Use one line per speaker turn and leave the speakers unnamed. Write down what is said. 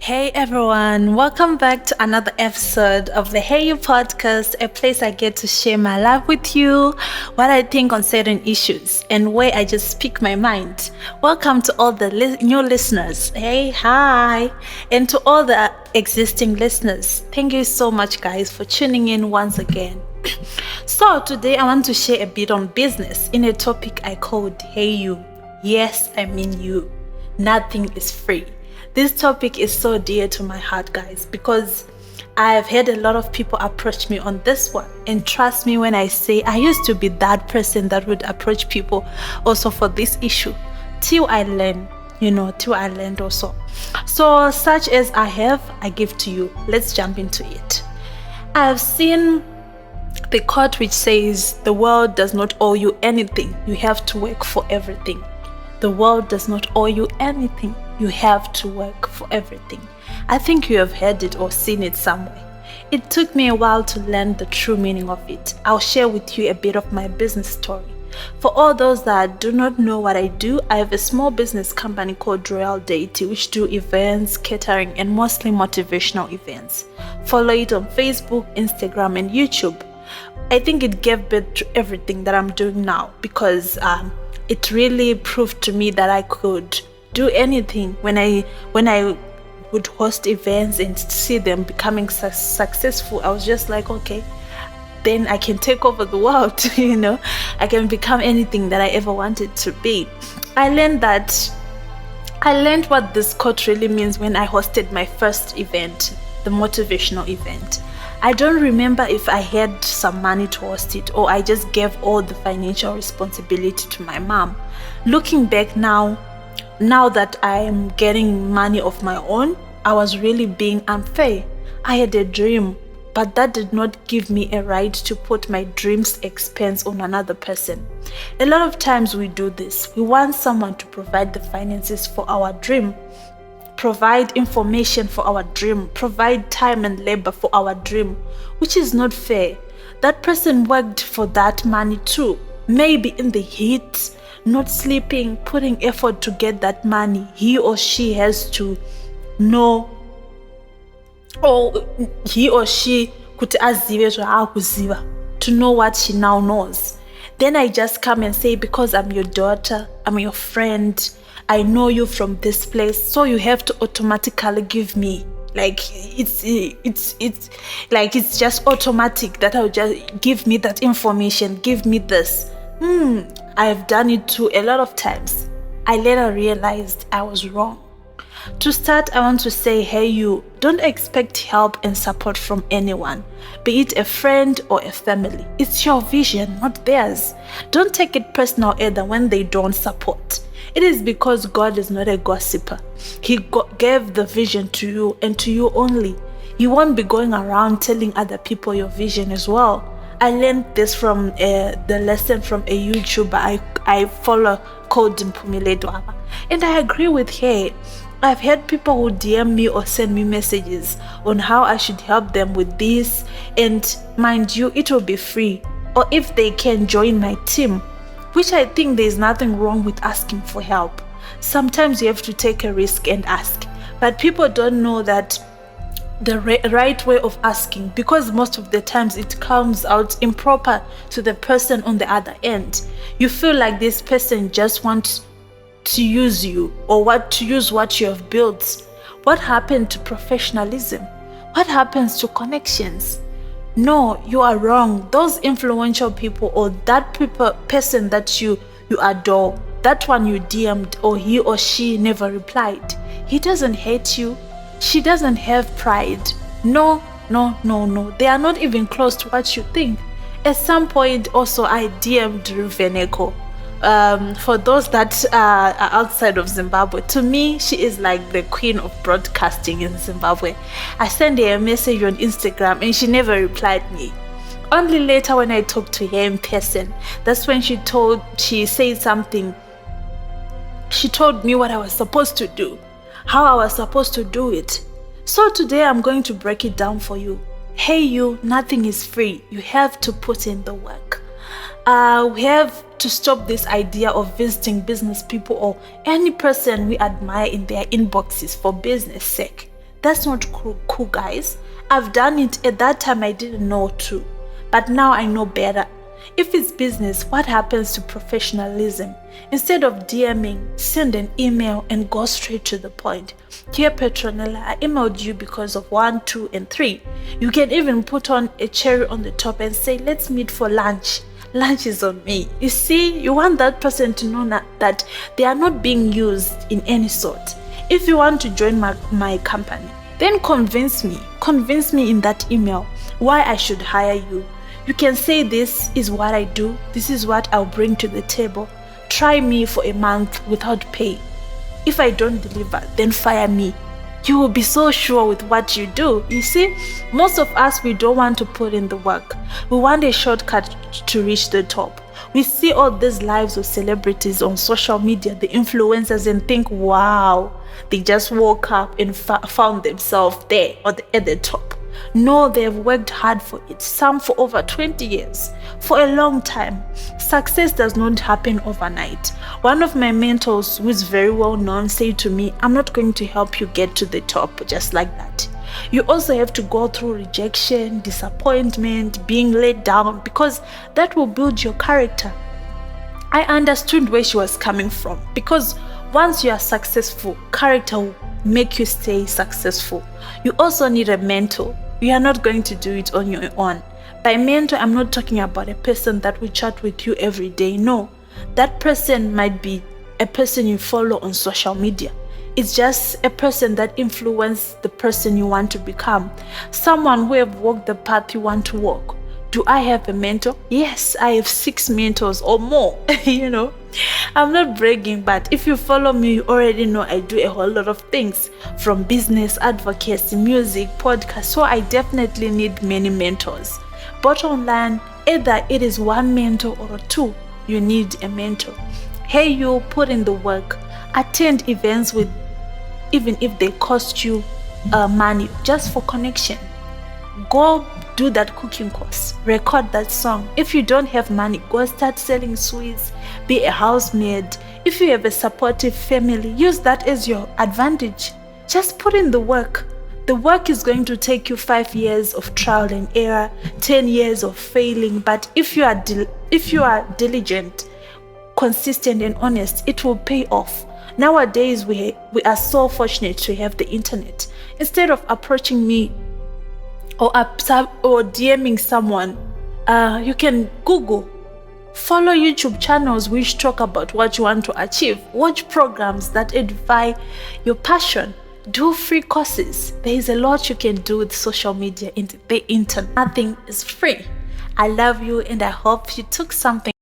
Hey everyone, welcome back to another episode of the Hey You podcast, a place I get to share my life with you, what I think on certain issues, and where I just speak my mind. Welcome to all the new listeners. Hey, hi. And to all the existing listeners, thank you so much, guys, for tuning in once again. So, today I want to share a bit on business in a topic I called Hey You. Yes, I mean you. Nothing is free. This topic is so dear to my heart, guys, because I've had a lot of people approach me on this one. And trust me when I say I used to be that person that would approach people also for this issue. Till I learn, till I learned also. So such as I give to you. Let's jump into it. I've seen the quote which says, the world does not owe you anything. You have to work for everything. The world does not owe you anything. You have to work for everything. I think you have heard it or seen it somewhere. It took me a while to learn the true meaning of it. I'll share with you a bit of my business story. For all those that do not know what I do, I have a small business company called Royal Deity, which do events, catering, and mostly motivational events. Follow it on Facebook, Instagram, and YouTube. I think it gave birth to everything that I'm doing now because it really proved to me that I could do anything when I would host events and see them becoming successful. I was just like, okay, then I can take over the world. I can become anything that I ever wanted to be. I learned what this quote really means when I hosted my first event, the motivational event. I don't remember if I had some money to host it or I just gave all the financial responsibility to my mom. Looking back now that I am getting money of my own, I was really being unfair. I had a dream, but that did not give me a right to put my dream's expense on another person. A lot of times we do this. We want someone to provide the finances for our dream, provide information for our dream, provide time and labor for our dream, which is not fair. That person worked for that money too, maybe in the heat, not sleeping, putting effort to get that money. He or she has to know, or he or she kuti azive zvaakuziva, to know what she now knows. Then I just come and say, because I'm your daughter, I'm your friend, I know you from this place, so you have to automatically give me. Like it's just automatic that I'll just give me that information, give me this. I've done it too a lot of times. I later realized I was wrong. To start, I want to say, hey you, don't expect help and support from anyone, be it a friend or a family. It's your vision, not theirs. Don't take it personal either when they don't support. It is because God is not a gossiper. He gave the vision to you and to you only. You won't be going around telling other people your vision as well. I learned this from the lesson from a YouTuber I follow called Mpumile Dwaba. And I agree with her. I've had people who DM me or send me messages on how I should help them with this. And mind you, it will be free. Or if they can join my team, which I think there's nothing wrong with asking for help. Sometimes you have to take a risk and ask. But people don't know that the right way of asking, because most of the times it comes out improper to the person on the other end. You feel like this person just wants to use you or to use what you have built. What happened to professionalism? What happens to connections? No, you are wrong. Those influential people or that person that you adore, that one you DM'd or he or she never replied, he doesn't hate you. She doesn't have pride. No. They are not even close to what you think. At some point also I DM'd Ruveneko. For those that are outside of Zimbabwe, to me, she is like the queen of broadcasting in Zimbabwe. I sent her a message on Instagram and she never replied me. Only later when I talked to her in person, that's when she said something. She told me what I was supposed to do, how I was supposed to do it. So today I'm going to break it down for you. Hey you, nothing is free. You have to put in the work. We have to stop this idea of visiting business people or any person we admire in their inboxes for business sake. That's not cool, guys. I've done it. At that time, I didn't know too. But now I know better. If it's business, what happens to professionalism? Instead of DMing, send an email and go straight to the point. Dear Petronella, I emailed you because of 1, 2, and 3. You can even put on a cherry on the top and say, let's meet for lunch. Lunch is on me. You see, you want that person to know that they are not being used in any sort. If you want to join my company, then convince me in that email why I should hire you. You can say, this is what I do, this is what I'll bring to the table. Try me for a month without pay. If I don't deliver, then fire me. You will be so sure with what you do. You see, most of us, we don't want to put in the work. We want a shortcut to reach the top. We see all these lives of celebrities on social media, the influencers, and think, wow, they just woke up and found themselves there at the top. No, they have worked hard for it, some for over 20 years, for a long time. Success does not happen overnight. One of my mentors, who is very well known, said to me, I'm not going to help you get to the top just like that. You also have to go through rejection, disappointment, being let down, because that will build your character. I understood where she was coming from, because once you are successful, character will make you stay successful. You also need a mentor. You are not going to do it on your own. By mentor, I'm not talking about a person that will chat with you every day. No, that person might be a person you follow on social media. It's just a person that influences the person you want to become. Someone who have walked the path you want to walk. Do I have a mentor? Yes, I have 6 mentors or more. I'm not bragging, but if you follow me, you already know I do a whole lot of things, from business, advocacy, music, podcast. So I definitely need many mentors. Bottom line, either it is 1 mentor or 2, you need a mentor. Hey, you put in the work. Attend events even if they cost you money, just for connection. Go do that cooking course, record that song. If you don't have money, go start selling sweets, be a housemaid. If you have a supportive family, use that as your advantage. Just put in the work. The work is going to take you 5 years of trial and error, 10 years of failing, but if you are diligent, consistent, and honest, it will pay off. Nowadays, we are so fortunate to have the internet. Instead of approaching me or DMing someone, you can Google. Follow YouTube channels which talk about what you want to achieve. Watch programs that edify your passion. Do free courses. There is a lot you can do with social media and the internet. Nothing is free. I love you and I hope you took something